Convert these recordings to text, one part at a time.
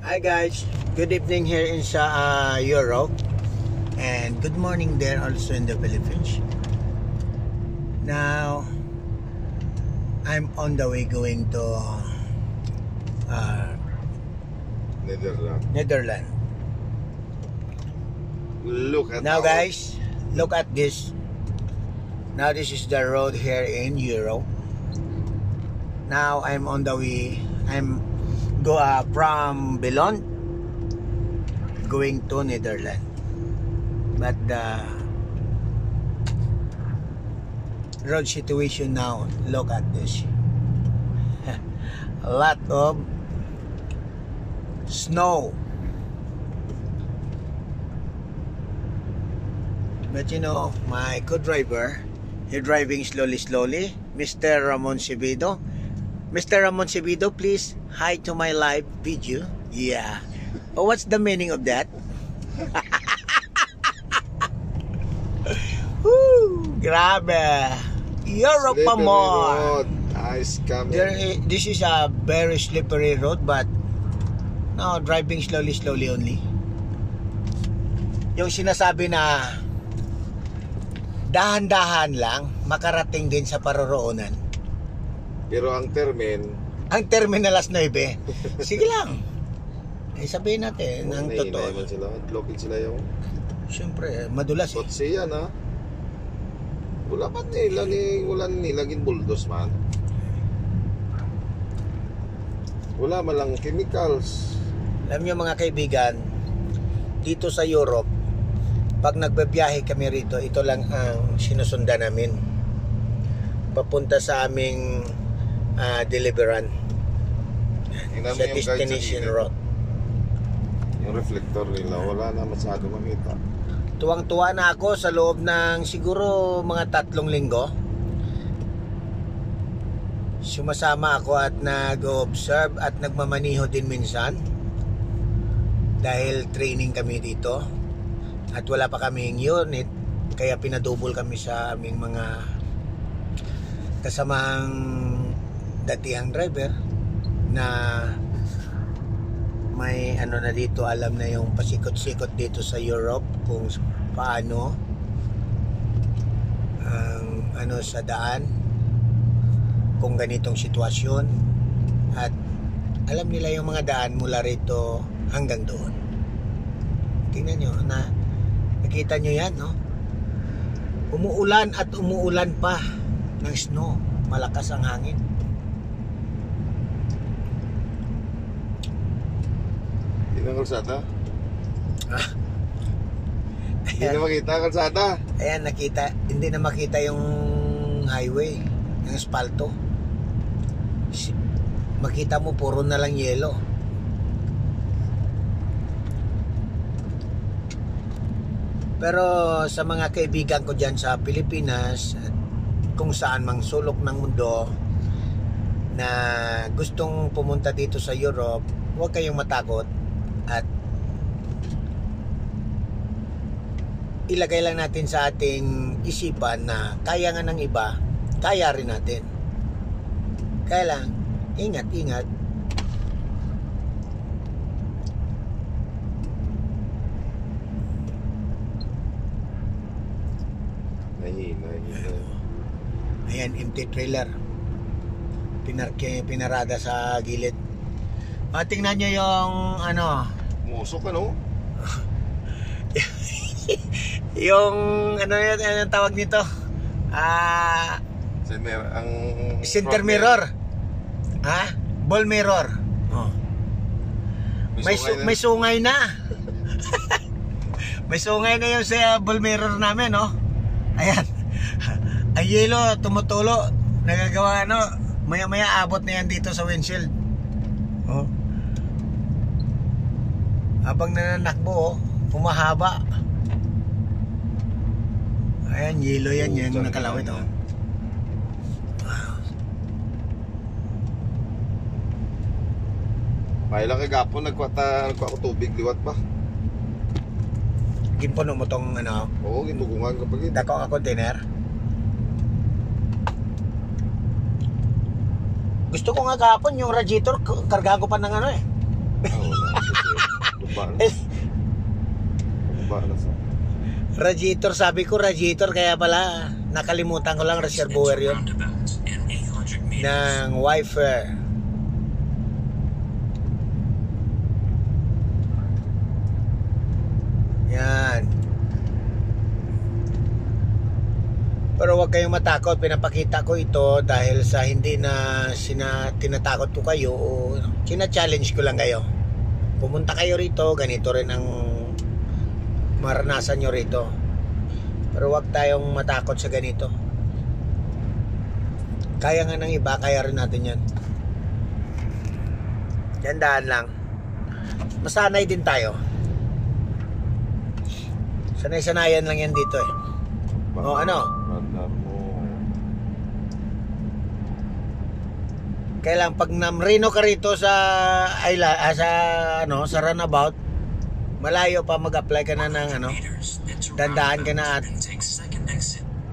Hi guys, good evening here in Europe, and good morning there also in the Philippines. Now I'm on the way going to Netherlands. Look at now guys, look at this. Now this is the road here in Europe. Now I'm on the way. I'm go from Billund going to Netherlands, but the road situation now, look at this. A lot of snow, but you know, my co-driver, he driving slowly, Mr. Ramon Cebido. Mr. Ramon Cebido, please hi to my live video. Yeah. Oh, what's the meaning of that? Woo, grabe. Europe pa more. Ice coming. This is a very slippery road, but no, driving slowly only. Yung sinasabi na dahan-dahan lang makarating din sa paroroonan. Pero ang terminal alas 9. Sige lang. Eh, sabihin natin ang totoo. Naman sila. Lokin sila yung siyempre, madulas eh. Kotse yan ha. Wala ba nilaging bulldoze man? Wala malang chemicals. Alam nyo mga kaibigan, dito sa Europe, pag nagbabiyahe kami rito, ito lang ang sinusundan namin. Papunta sa aming deliverance sa destination road. Yung reflector nila wala na masyado makita. Tuwang-tuwa na ako sa loob ng siguro mga 3 linggo. Sumasama ako at nag-observe at nagmamaniho din minsan dahil training kami dito at wala pa kaming unit, kaya pinadouble kami sa aming mga kasamang datihang driver na may ano na dito, alam na yung pasikot-sikot dito sa Europe kung paano ang ano sa daan, kung ganitong sitwasyon, at alam nila yung mga daan mula rito hanggang doon. Tingnan nyo na, nakita nyo yan, no? Umuulan at umuulan pa ng snow, malakas ang hangin. Hindi na kalsada? Hindi na makita kalsada? Ayan, nakita. Hindi na makita yung highway, yung asfalto. Makita mo puro na lang yelo. Pero sa mga kaibigan ko dyan sa Pilipinas, kung saan mang sulok ng mundo na gustong pumunta dito sa Europe, huwag kayong matakot at ilagay lang natin sa ating isipan na kaya nga ng iba, kaya rin natin. Kaya lang, ingat. Nahina. Ayan, empty trailer. Pinarada sa gilid. Tingnan nyo yung ano. Musok ano? Yung ano yun, anong tawag nito? Center mirror. Ball mirror. Oh. May sungay na. May sungay na yung sa ball mirror namin, no? Ayan. Ang yelo tumutulo, nagagawa ano, maya abot na yan dito sa windshield. Oh. Habang nananakbo, humahaba. Ayan, yelo yan, yung nakalawit, oh. Wow. May lang kagapon nagkuha ko tubig liwat pa. Gimpuno mo tong ano? Oo, ginugungan kapag dako ka container. Gusto ko nga kahapon yung radiator, kargahan ko pa ng ano eh. Oh, Tuba na. Tuba na sa... Radiator, sabi ko radiator, kaya pala nakalimutan ko lang reservoir yun ng wiper. Yan. Pero huwag kayong matakot, pinapakita ko ito dahil sa hindi na tinatakot ko kayo o challenge ko lang kayo. Pumunta kayo rito, ganito rin ang maranasan nyo rito. Pero huwag tayong matakot sa ganito. Kaya nga ng iba, kaya rin natin yan. Gandaan lang. Masanay din tayo. Sanay-sanayan lang yan dito eh. O ano? Radar mo. Kailang pag namrino ka rito sa sa runabout, malayo pa mag-apply ka na ng dandahan ka na at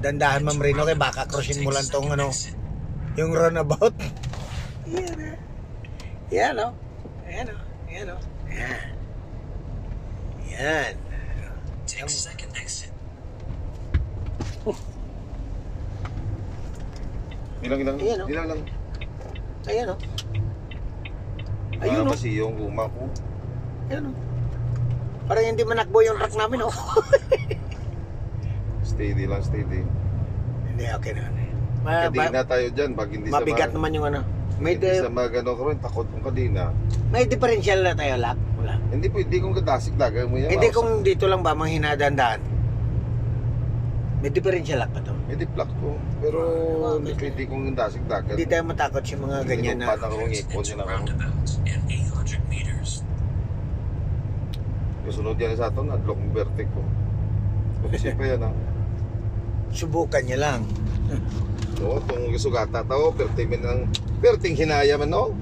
dandahan mamrino kay baka crossin mo lang tong yung runabout. Yan o. Yan o. Yan o. Yan. Yan. Take second exit. Ilang Ayan, oh. ilang lang. Ayan o. Ayun o. Kasi yung guma ko. Ayan o. Parang hindi manakbo yung truck namin o. Steady lang, steady. Hindi, okay na. Kadina tayo dyan, pag hindi Mabigat sa naman yung May, hindi sa magano ko rin, takot kong kadina. may differential na tayo, Lak? Wala. Hindi pwede kong kadasig lagay mo yan. Hindi kung dito lang ba manghinadandaan. May differential lock pa to. Hindi plak ko. Pero hindi pwede kong dasig lagay. Hindi tayo matakot sa mga ganyan na. Paano kong ipon yun ako. Roundabout in 800 meters. Kasunod yan sa ato, nadlock ng vertic ko. Kasi pa yan ha. Subukan niya lang. No, itong sugata tao, perting hinaya man no.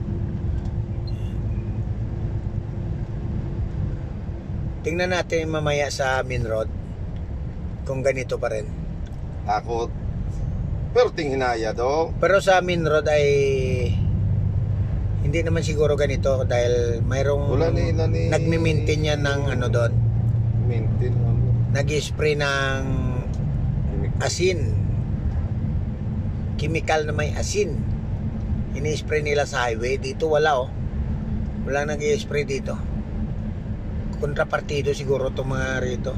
Tingnan natin mamaya sa main road kung ganito pa rin. Ako, perting hinaya do. Pero sa main road ay hindi naman siguro ganito dahil mayroong Wala ni nagmi-maintain yan ng doon. Maintain Nag-spray ng asin. Chemical na may asin. Ini-spray nila sa highway. Dito wala oh. Wala nag-i-spray dito. Kontrapartido siguro itong mga rito.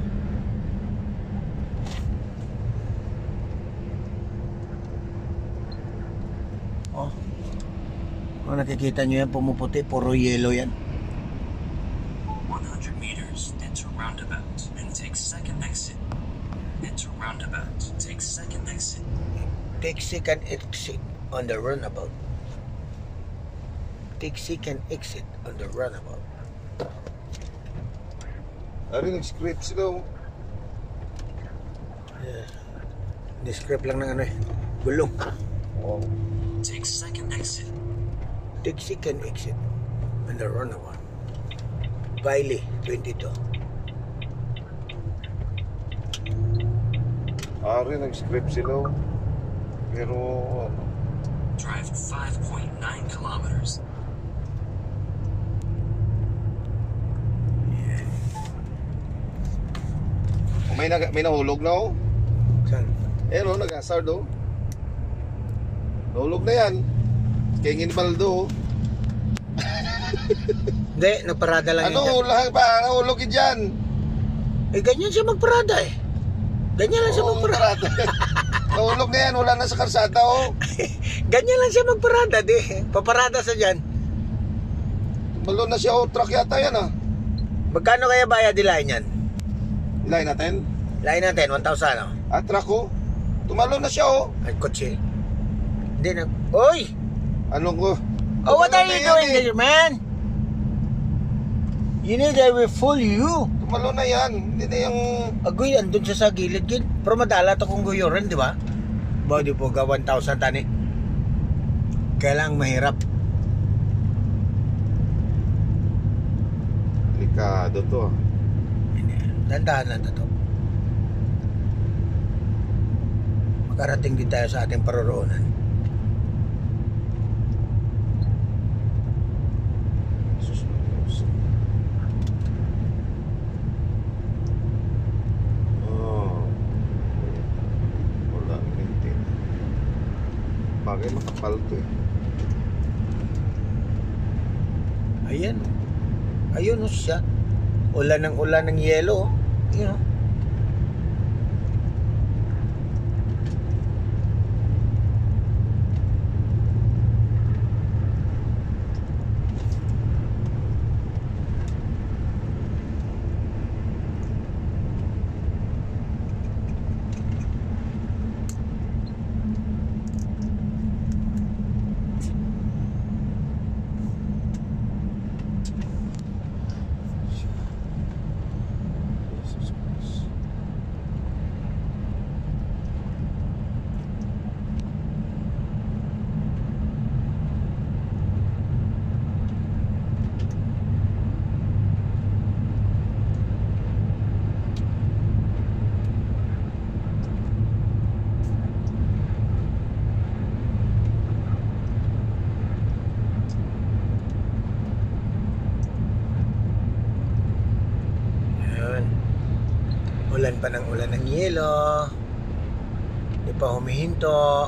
Oh. Oh, nakikita nyo yan, pumuputi, puro yellow yan. 100 meters, enter roundabout, and take second exit. Enter roundabout, take second exit. Take second exit on the runabout. Take second exit on the runabout. Ari nag-script sila. Yeah. Describe lang ng gulong. Oh. Take second exit. Take second exit on the runabout. Bailey, 22. Ari nag-script sila. Pero Drive 5.9 kilometers. may nahulog na oh. Saan? Eh no, nag-hazard oh. Nahulog na yan. Kaya nginibaldo oh. Hindi, nagparada lang yan. Lahat ba? Nahulog dyan. Eh, ganyan siya magparada eh. Ganyan lang siya magparada. Nahulog na yan. Wala na sa karsada oh. Ganyan lang siya magparada, di. Paparada sa dyan. Malo na siya oh. Truck yata yan ah. Magkano kaya bayad ilahin yan? Ilahin natin. Ilahin natin, 1,000 oh. Truck oh. Tumalo na siya oh. At kotse. Hindi na. Oy! Anong ko? Oh, what are you doing eh. there, man? You need I will fool you. Tumalo na yan. Hindi na yung... Agoy, andun siya sa gilid, gid. Pero madala to kung guyoran, di ba? Body po ga 1,000 tani. Kailang mahirap. Delikado to ah. Dandahan lang to. Makarating din tayo sa ating paroroonan. Bagay makapal to eh. Ayan. Ayun o siya. Ulan ng yelo. Yun o. Ayan. Ulan pa ng ulan ng yelo. Hindi pa humihinto.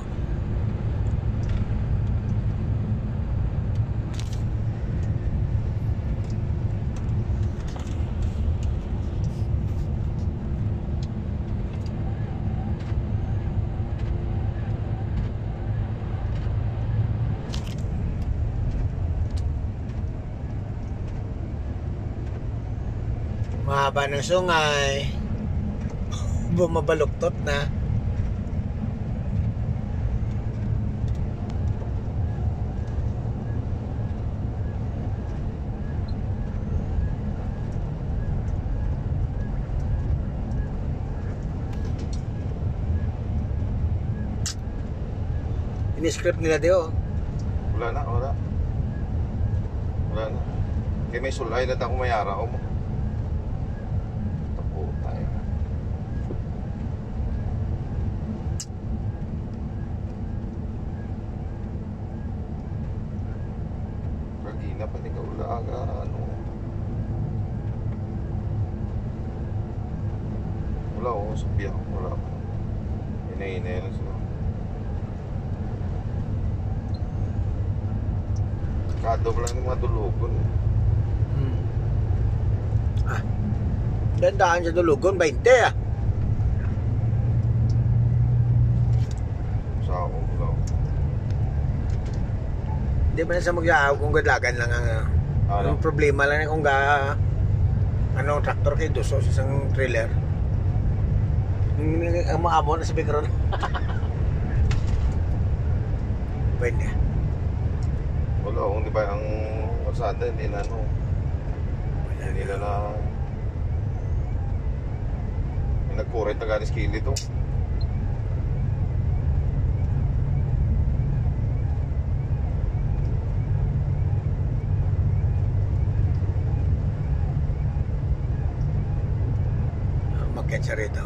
Mahaba ng sungay. Bumabaluktot na. Ini-script nila diyo. Wala na. Wala na. Kaya may sulay na ako mayara ko mo. Tapo tayo. Kagina pa ni kaulaga. Ano? Wala ko. Sabihan ko. Wala ko. Inay-inay na sila. Kadobla ng mga dulugon. Ah. Dandaan sa dulugon 20 ah. Sa ako lang. Hindi ba na sa mag-aaw kung gadlagan lang ang Ano? ang problema lang kung traktor kay Duso sa isang trailer. Ang maamo na sa background. Pwede. Wala kung di ba ang kalsada hindi na ano. Hindi na may nagkuret na ganis kili to. Umakyat siya rito.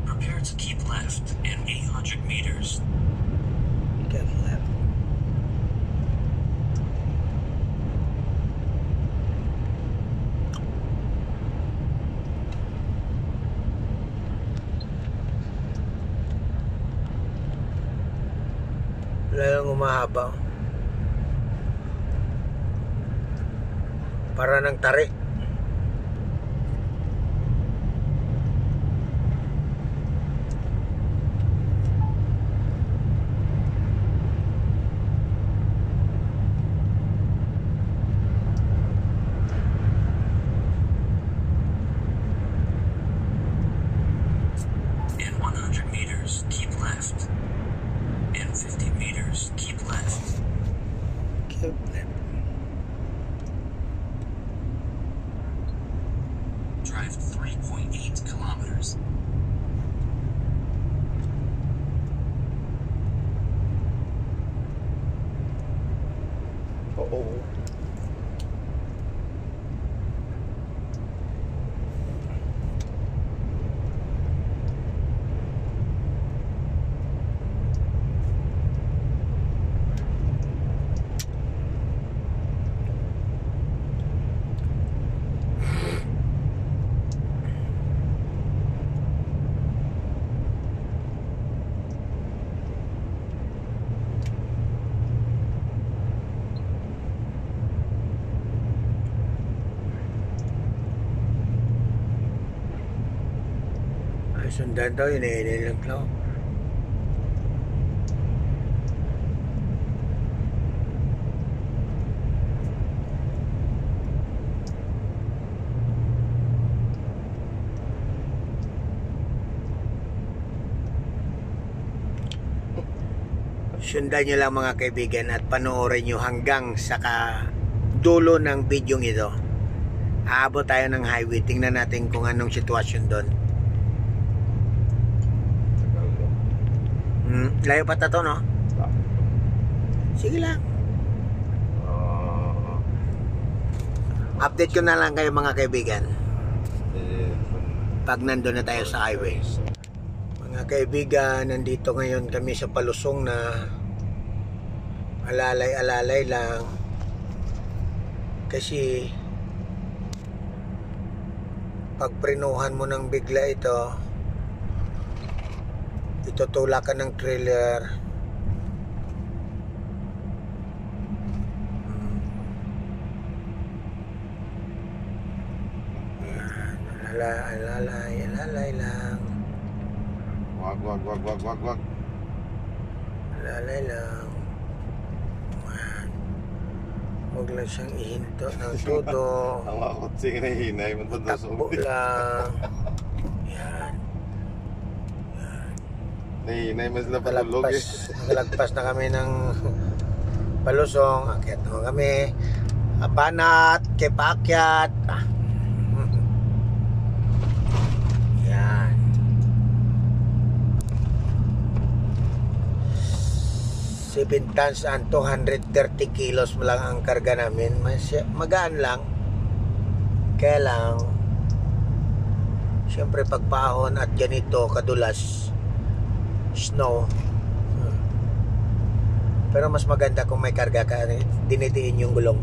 Prepare to keep left in 800 meters. Get left. Lalang umahaba. Para ng tari. Oo. Ay, sundan daw yun eh. Nilang lang. Sundan nyo lang mga kaibigan at panoorin nyo hanggang sa dulo ng video ito. Aabot tayo ng highway. Tingnan natin kung anong sitwasyon doon. Layo pa to, no? Sige lang. Update ko na lang kayo mga kaibigan pag nandun na tayo sa highway. Mga kaibigan, nandito ngayon kami sa palusong na alalay-alalay lang kasi pag prinuhan mo ng bigla ito, itutulak ka ng trailer. Alalay lang. Wag. Alalay lang. Huwag lang siyang ihinto ng todo. Ang mga kutsing na hinay mo ito. Takbo lang. Yan. Nahinay mo sila patulog eh. Nakalagpas na kami ng palusong. Akyat naman kami. Banat, Kepakyat. Yan. Seven tons and 230 kilos mo lang ang karga namin. Magaan lang. Kaya lang, siyempre pagpahon at ganito kadulas, snow. Pero mas maganda kung may karga ka, dinidiin yung gulong.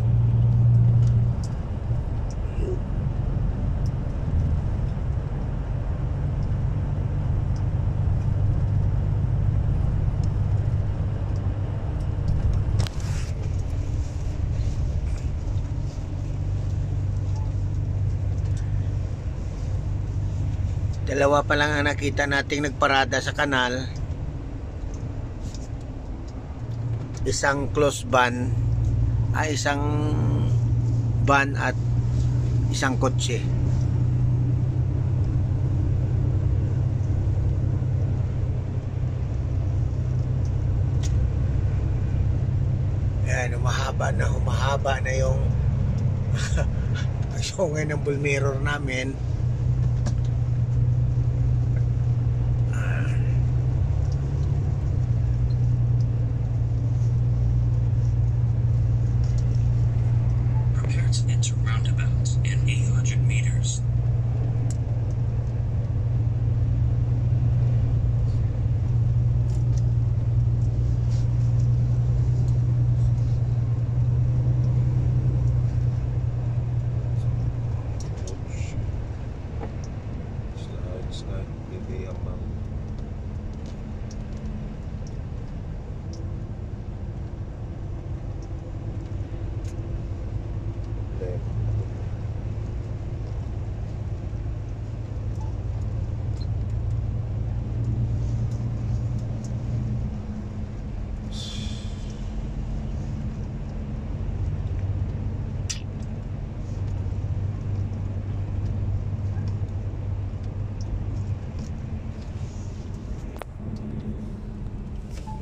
Dalawa pa lang ang nakita nating nagparada sa kanal. Isang close van, isang van at isang kotse. Ayan, humahaba na yung sungay ng bull mirror namin.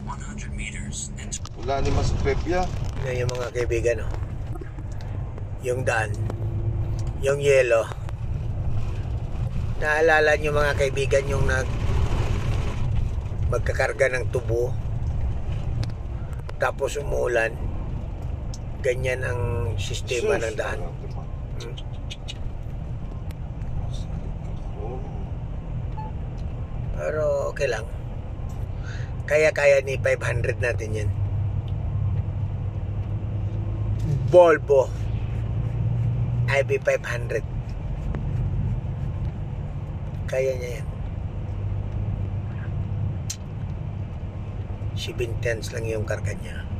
100 meters and Wala ni mas prepya. Yan yung mga kaibigan, oh. Yung daan, yung yelo. Naalala nyo mga kaibigan yung magkakarga ng tubo tapos umuulan, Ganyan ang sistema ng daan. Hmm. Pero okay lang. Kaya-kaya ni 500 natin yan. Volvo IB500. Kaya niya yan. 7 tons lang yung karga niya.